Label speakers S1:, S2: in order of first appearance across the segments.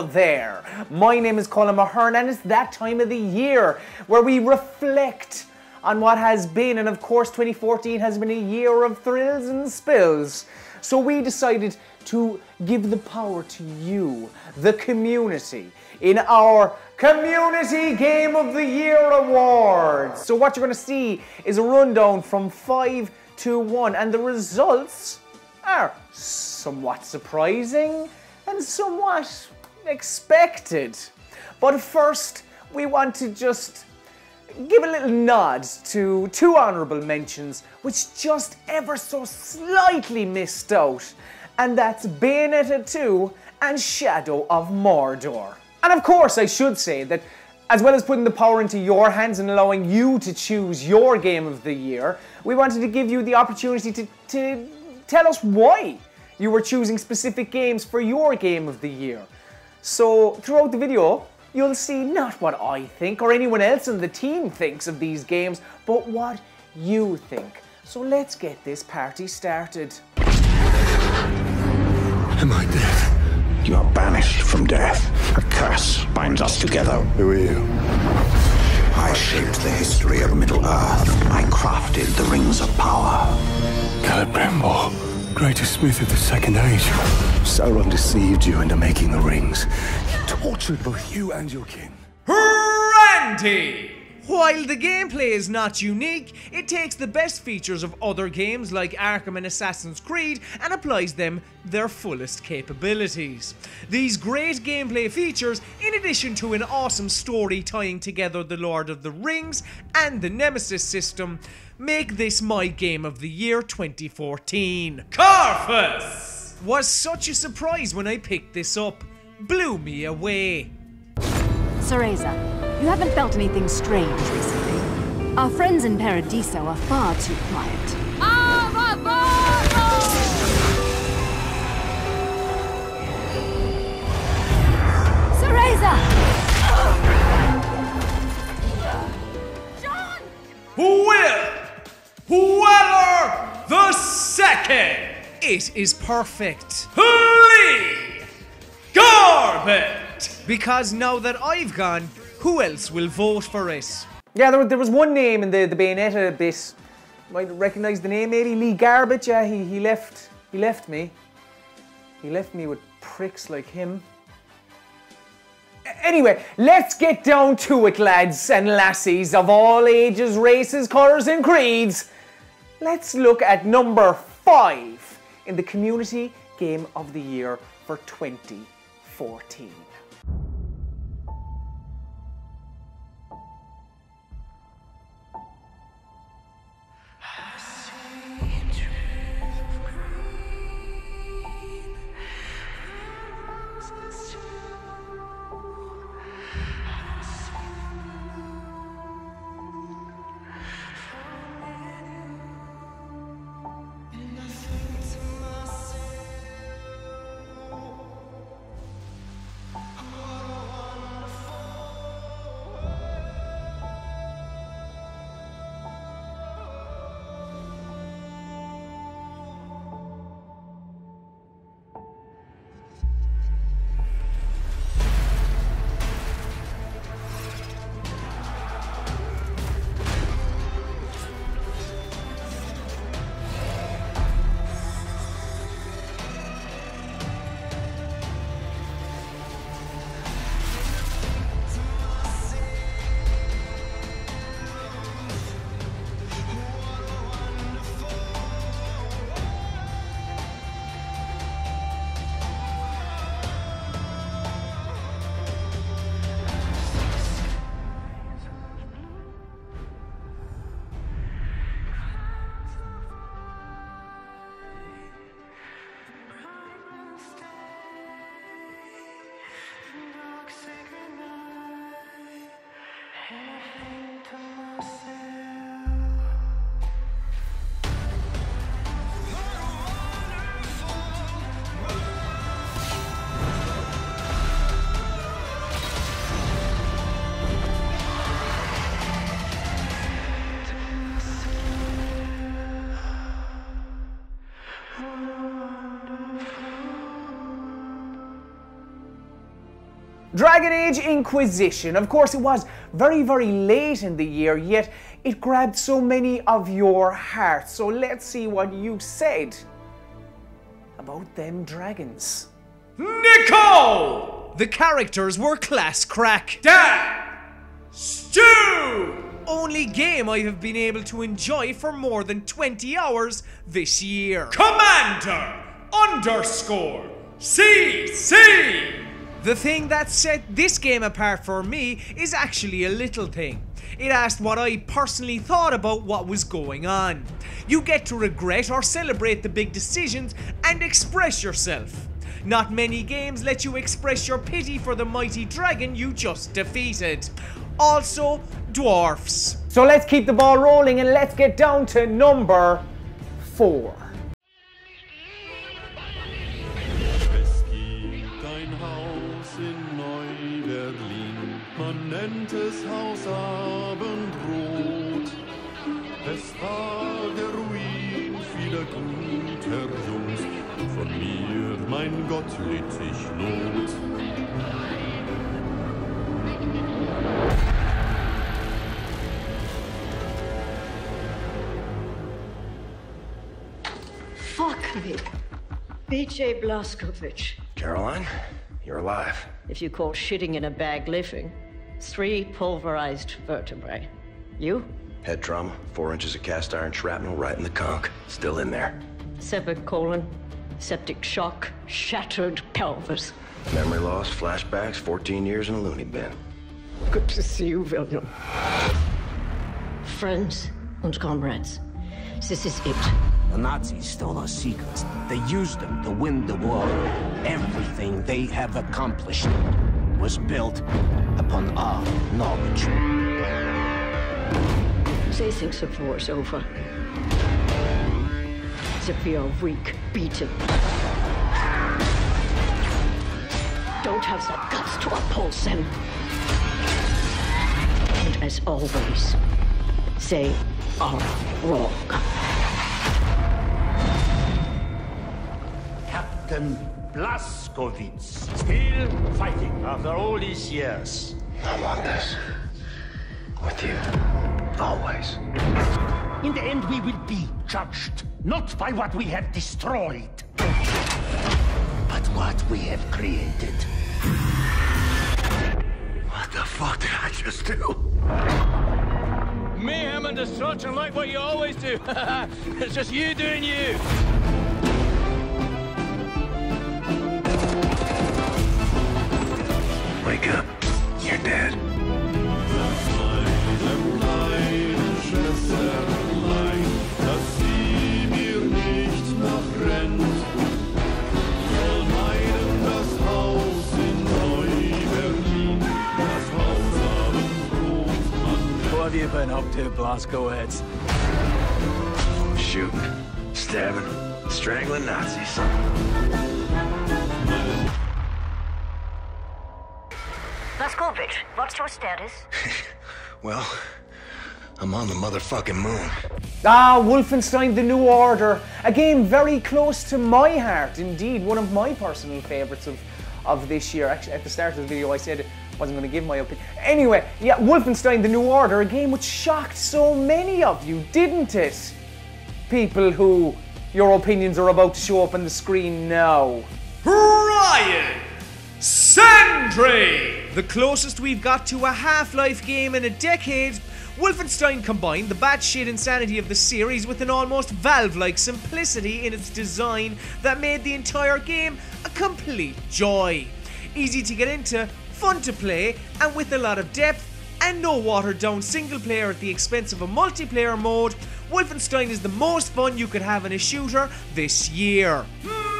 S1: Hello there! My name is Colin Mahern and it's that time of the year where we reflect on what has been, and of course 2014 has been a year of thrills and spills. So we decided to give the power to you, the community, in our Community Game of the Year Awards. So what you're going to see is a rundown from 5 to 1, and the results are somewhat surprising and somewhat expected. But first, we want to just give a little nod to two honourable mentions which just ever so slightly missed out, and that's Bayonetta 2 and Shadow of Mordor. And of course, I should say that as well as putting the power into your hands and allowing you to choose your game of the year, we wanted to give you the opportunity to tell us why you were choosing specific games for your game of the year. So throughout the video, you'll see not what I think or anyone else in the team thinks of these games, but what you think. So let's get this party started.
S2: Am I dead?
S3: You are banished from death. A curse binds us together.
S2: Who are you?
S3: I shaped the history of Middle-earth. I crafted the Rings of Power.
S2: Celebrimbor, greatest smith of the Second Age. Sauron deceived you into making the rings. He tortured both you and your kin.
S1: Randy! While the gameplay is not unique, it takes the best features of other games like Arkham and Assassin's Creed and applies them their fullest capabilities. These great gameplay features, in addition to an awesome story tying together the Lord of the Rings and the Nemesis system, make this my game of the year 2014. Carthus! Was such a surprise when I picked this up. Blew me away.
S4: Cereza, you haven't felt anything strange recently. Our friends in Paradiso are far too quiet. Cereza!
S1: John! Weller the Second! It is perfect. Lee Garbett! Because now that I've gone, who else will vote for it? Yeah, there was one name in the Bayonetta bit. Might recognise the name maybe, Lee Garbett. Yeah, he left me. He left me with pricks like him. Anyway, let's get down to it, lads and lassies of all ages, races, colours and creeds. Let's look at number 5 in the Community Game of the Year for 2014. Dragon Age Inquisition. Of course, it was very, very late in the year, yet it grabbed so many of your hearts. So let's see what you said about them dragons.
S5: Nico! The characters were class crack. Dan! Stu! Only game I have been able to enjoy for more than 20 hours this year. Commander! CC! The thing that set this game apart for me is actually a little thing. It asked what I personally thought about what was going on. You get to regret or celebrate the big decisions and express yourself. Not many games let you express your pity for the mighty dragon you just defeated. Also, dwarfs.
S1: So let's keep the ball rolling and let's get down to number 4.
S6: Es gibt ein Haus in Neu-Berlin, man nennt es Haus Abendrot. Es war der Ruin vieler guter Jungs, von mir, mein Gott, litt ich Not.
S7: Fuck me. B.J. Blazkowicz.
S8: Caroline, you're alive.
S7: If you call shitting in a bag living. 3 pulverized vertebrae. You?
S8: Head trauma, 4 inches of cast iron shrapnel right in the conch. Still in there.
S7: Severed colon, septic shock, shattered pelvis.
S8: Memory loss, flashbacks, 14 years in a loony bin.
S7: Good to see you, William. Friends and comrades, this is it.
S9: The Nazis stole our secrets. They used them to win the war. Everything they have accomplished was built upon our knowledge.
S7: They think the war's over. That we are weak, beaten. Don't have the guts to oppose them. And as always, they are wrong.
S9: Captain Blazkowicz, still fighting after all these years.
S8: I want this. With you. Always.
S9: In the end, we will be judged, not by what we have destroyed, but what we have created.
S8: What the fuck did I just do?
S10: Mayhem and destruction like what you always do. It's just you doing you.
S8: Wake up. You're dead.
S10: What have you been up to, Blazkowicz?
S8: Shooting, stabbing, strangling Nazis.
S7: Blazkowicz, what's your status?
S8: Well, I'm on the motherfucking moon.
S1: Wolfenstein: The New Order. A game very close to my heart. Indeed, one of my personal favourites of this year. Actually, at the start of the video, I said I wasn't going to give my opinion. Anyway, yeah, Wolfenstein: The New Order, a game which shocked so many of you, didn't it? People who your opinions are about to show up on the screen now.
S5: Ryan Sentry! The closest we've got to a Half-Life game in a decade, Wolfenstein combined the batshit insanity of the series with an almost Valve-like simplicity in its design that made the entire game a complete joy. Easy to get into, fun to play, and with a lot of depth, and no watered-down single-player at the expense of a multiplayer mode, Wolfenstein is the most fun you could have in a shooter this year.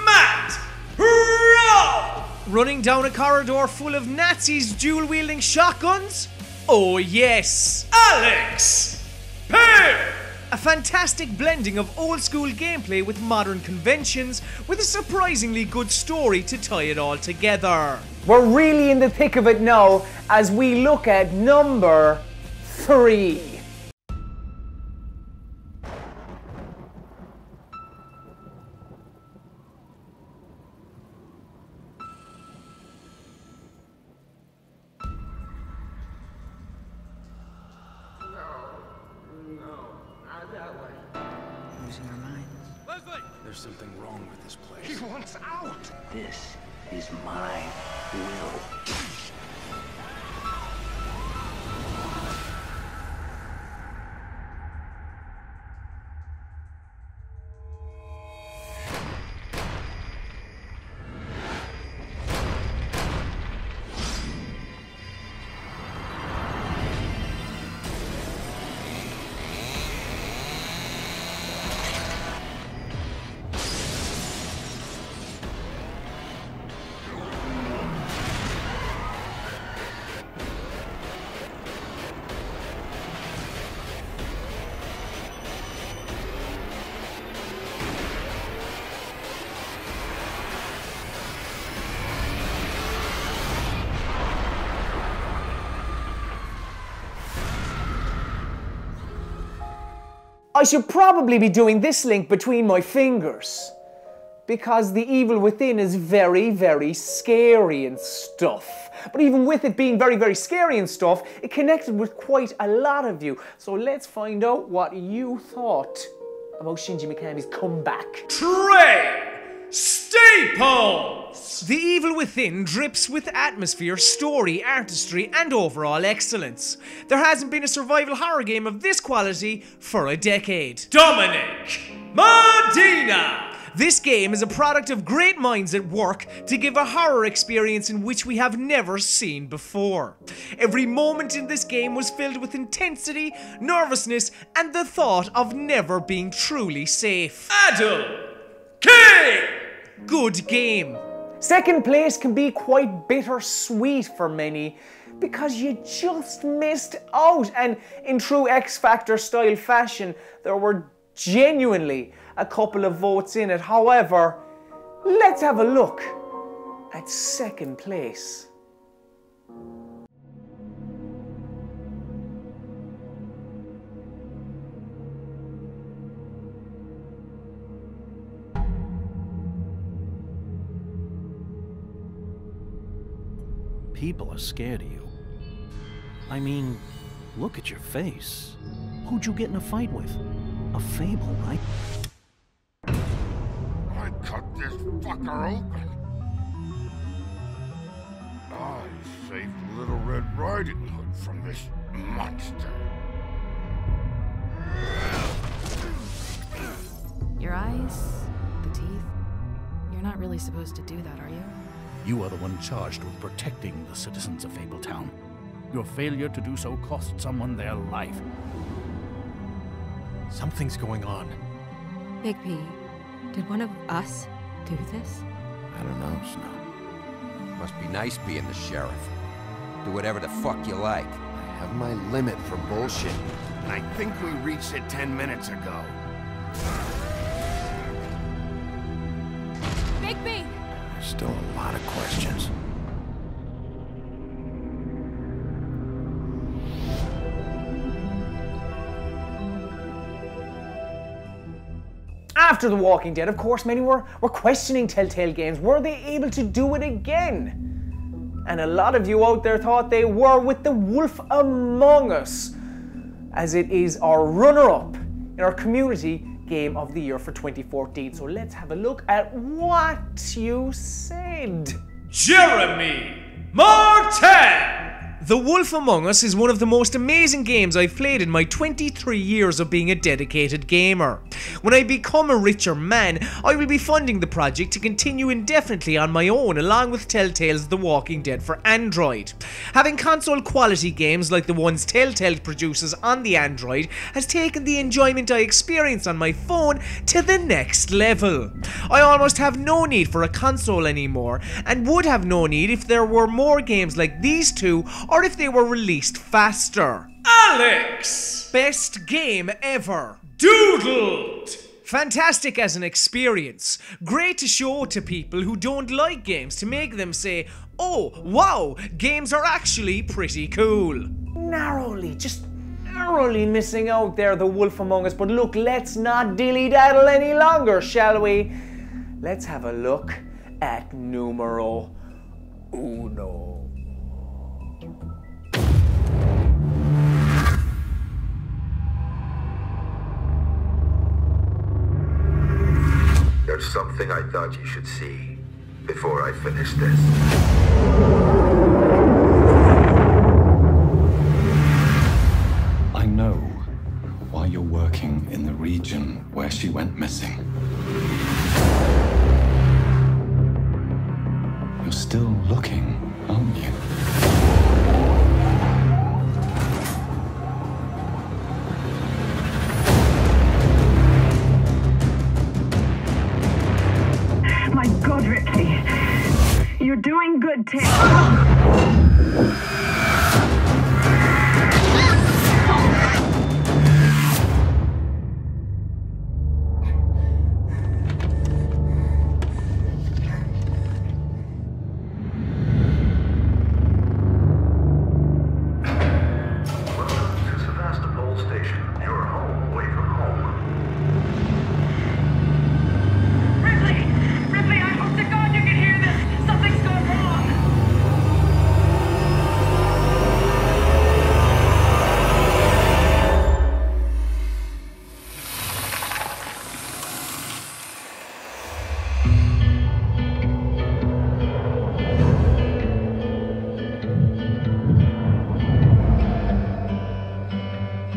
S5: Matt Rowe! Running down a corridor full of Nazis dual-wielding shotguns? Oh yes! Alex Pear! A fantastic blending of old-school gameplay with modern conventions, with a surprisingly good story to tie it all together.
S1: We're really in the thick of it now as we look at number 3.
S2: There's something wrong with this place.
S3: He wants out!
S9: This is my will.
S1: I should probably be doing this link between my fingers, because The Evil Within is very, very scary and stuff. But even with it being very, very scary and stuff, it connected with quite a lot of you. So let's find out what you thought about Shinji Mikami's comeback.
S5: Trey Staples! The Evil Within drips with atmosphere, story, artistry, and overall excellence. There hasn't been a survival horror game of this quality for a decade. Dominic Medina! This game is a product of great minds at work to give a horror experience in which we have never seen before. Every moment in this game was filled with intensity, nervousness, and the thought of never being truly safe. Adam King! Good game.
S1: Second place can be quite bittersweet for many, because you just missed out, and in true X Factor style fashion, there were genuinely a couple of votes in it. However, let's have a look at second place.
S11: People are scared of you. I mean, look at your face. Who'd you get in a fight with? A Fable, right?
S12: I cut this fucker open. I saved Little Red Riding Hood from this monster.
S13: Your eyes, the teeth. You're not really supposed to do that, are you?
S11: You are the one charged with protecting the citizens of Fabletown. Your failure to do so cost someone their life.
S14: Something's going on.
S15: Big P, did one of us do this?
S16: I don't know, Snow. Must be nice being the sheriff. Do whatever the fuck you like. I have my limit for bullshit, and I think we reached it 10 minutes ago.
S15: Big P!
S16: There's still a lot of questions.
S1: After The Walking Dead, of course, many were questioning Telltale Games. Were they able to do it again? And a lot of you out there thought they were with The Wolf Among Us, as it is our runner-up in our community Game of the Year for 2014. So let's have a look at what you said.
S5: Jeremy Martin! The Wolf Among Us is one of the most amazing games I've played in my 23 years of being a dedicated gamer. When I become a richer man, I will be funding the project to continue indefinitely on my own, along with Telltale's The Walking Dead for Android. Having console quality games like the ones Telltale produces on the Android has taken the enjoyment I experience on my phone to the next level. I almost have no need for a console anymore, and would have no need if there were more games like these two, or if they were released faster. Alex! Best game ever. Doodled! Fantastic as an experience. Great to show to people who don't like games, to make them say, oh, wow, games are actually pretty cool.
S1: Just narrowly missing out there, The Wolf Among Us. But look, let's not dilly-daddle any longer, shall we? Let's have a look at numero uno.
S3: something I thought you should see before I finish this.
S14: I know why you're working in the region where she went missing. You're still looking, aren't you?
S17: My God, Ripley. You're doing good, Tim.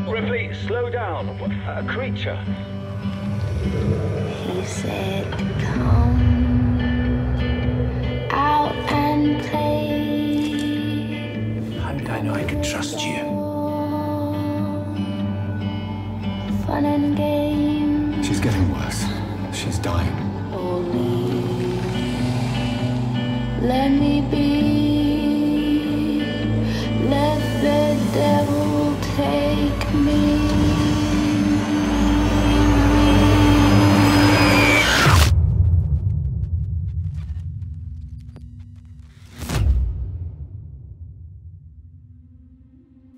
S10: Ripley, slow down. A creature.
S18: He said, come out and play.
S9: How did I know I could trust you?
S18: Fun and games.
S14: She's getting worse. She's dying.
S18: Let me be. Let the devil take me.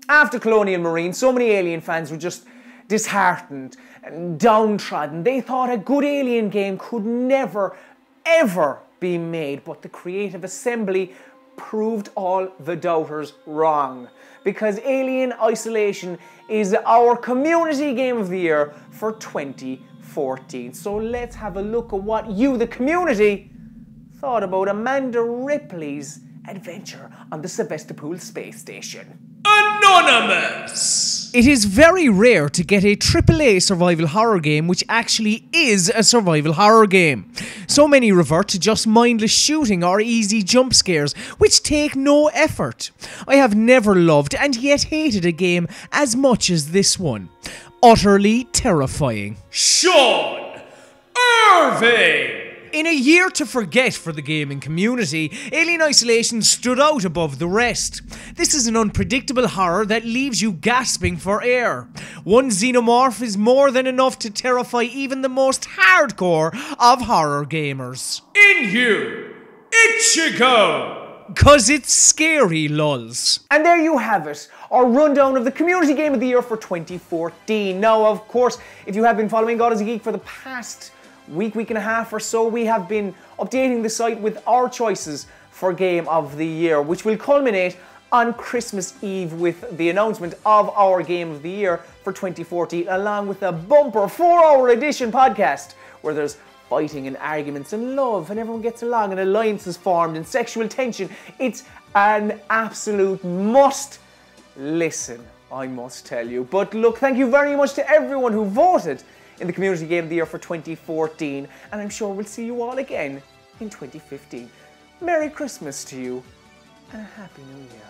S1: After Colonial Marine, so many Alien fans were just disheartened and downtrodden. They thought a good Alien game could never, ever be made, but the Creative Assembly proved all the doubters wrong. Because Alien Isolation is our community game of the year for 2014. So let's have a look at what you, the community, thought about Amanda Ripley's adventure on the Sevastopol space station.
S5: Anonymous! It is very rare to get a AAA survival horror game which actually is a survival horror game. So many revert to just mindless shooting or easy jump scares, which take no effort. I have never loved and yet hated a game as much as this one. Utterly terrifying. Sean Irving! In a year to forget for the gaming community, Alien Isolation stood out above the rest. This is an unpredictable horror that leaves you gasping for air. One xenomorph is more than enough to terrify even the most hardcore of horror gamers. In you, Ichigo! 'Cause it's scary, lulz.
S1: And there you have it, our rundown of the Community Game of the Year for 2014. Now, of course, if you have been following God is a Geek for the past week and a half or so, we have been updating the site with our choices for Game of the Year, which will culminate on Christmas Eve with the announcement of our Game of the Year for 2014, along with a bumper 4-hour edition podcast where there's fighting and arguments and love and everyone gets along and alliances formed and sexual tension. It's an absolute must listen, I must tell you. But look, thank you very much to everyone who voted in the Community Game of the Year for 2014, and I'm sure we'll see you all again in 2015. Merry Christmas to you, and a Happy New Year.